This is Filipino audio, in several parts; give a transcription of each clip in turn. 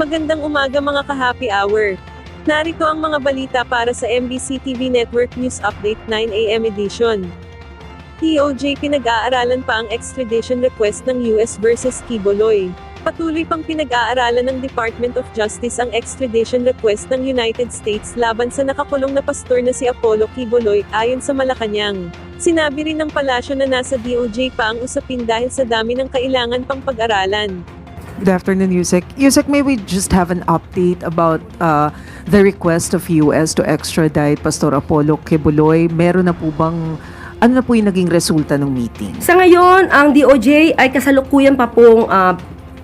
Magandang umaga mga ka-happy hour. Narito ang mga balita para sa MBC TV Network News Update 9 AM edition. DOJ pinag-aaralan pa ang extradition request ng US versus Quiboloy. Patuloy pang pinag-aaralan ng Department of Justice ang extradition request ng United States laban sa nakakulong na pastor na si Apollo Quiboloy, ayon sa Malacanang. Sinabi rin ng palasyo na nasa DOJ pa ang usapin dahil sa dami ng kailangan pang pag-aralan. Good afternoon, Yusek. Yusek, may we just have an update about the request of US to extradite Pastor Apollo Quiboloy? Meron na po bang, ano na po yung naging resulta ng meeting? Sa ngayon, ang DOJ ay kasalukuyan pa pong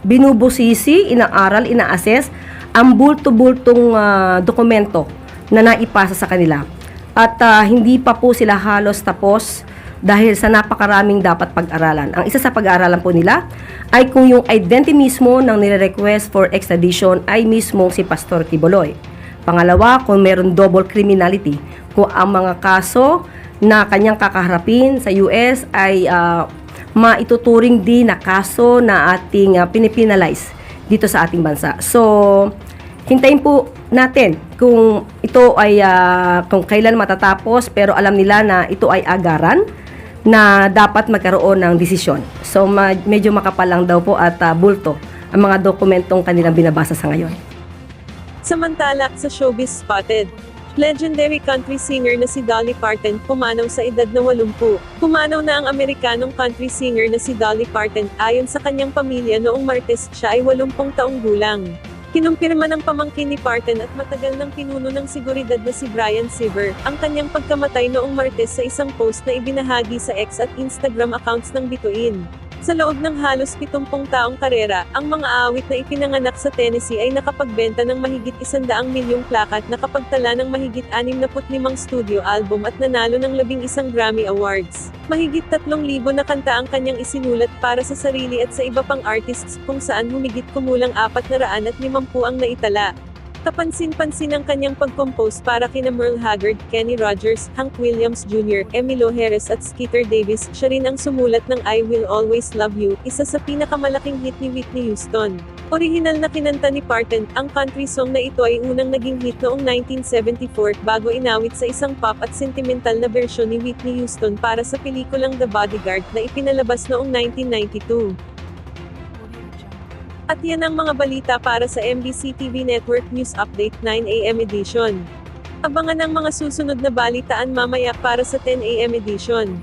binubusisi, inaaral, ina-assess ang bulto-bultong dokumento na naipasa sa kanila. At hindi pa po sila halos tapos dahil sa napakaraming dapat pag-aralan. Ang isa sa pag-aaralan po nila ay kung yung identity mismo ng nire-request for extradition ay mismo si Pastor Quiboloy. Pangalawa, kung meron double criminality, kung ang mga kaso na kanyang kakaharapin sa US ay maituturing din na kaso na ating pinipinalize dito sa ating bansa. So, hintayin po natin kung ito ay kung kailan matatapos, pero alam nila na ito ay agaran na dapat magkaroon ng desisyon. So medyo makapal lang daw po at bulto ang mga dokumentong kanilang binabasa sa ngayon. Samantala, sa showbiz spotted, legendary country singer na si Dolly Parton pumanaw sa edad na 80. Pumanaw na ang Amerikanong country singer na si Dolly Parton, ayon sa kanyang pamilya noong Martes siya ay 80 taong gulang. Kinumpirma ng pamangkin ni Parton at matagal nang pinuno ng seguridad na si Brian Siver, ang kanyang pagkamatay noong Martes sa isang post na ibinahagi sa X at Instagram accounts ng bituin. Sa loob ng halos 70 taong karera, ang mga awit na ipinanganak sa Tennessee ay nakapagbenta ng mahigit 100 milyong plakat, nakapagtala ng mahigit 65 studio album at nanalo ng 11 Grammy Awards. Mahigit 3,000 na kanta ang kanyang isinulat para sa sarili at sa iba pang artists, kung saan humigit kumulang 450 ang naitala. Kapansin-pansin ang kanyang pag-compose para kina Merle Haggard, Kenny Rogers, Hank Williams Jr., Emmylou Harris at Skeeter Davis. Siya rin ang sumulat ng I Will Always Love You, isa sa pinakamalaking hit ni Whitney Houston. Orihinal na kinanta ni Parton, ang country song na ito ay unang naging hit noong 1974 bago inawit sa isang pop at sentimental na bersyon ni Whitney Houston para sa pelikulang The Bodyguard na ipinalabas noong 1992. At yan ang mga balita para sa MBC TV Network News Update 9 AM edition. Abangan ang mga susunod na balitaan mamaya para sa 10 AM edition.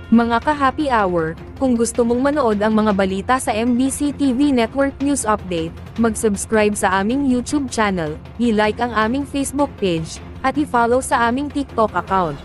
Mga ka-happy hour, kung gusto mong manood ang mga balita sa MBC TV Network News Update, mag-subscribe sa aming YouTube channel, i-like ang aming Facebook page, at i-follow sa aming TikTok account.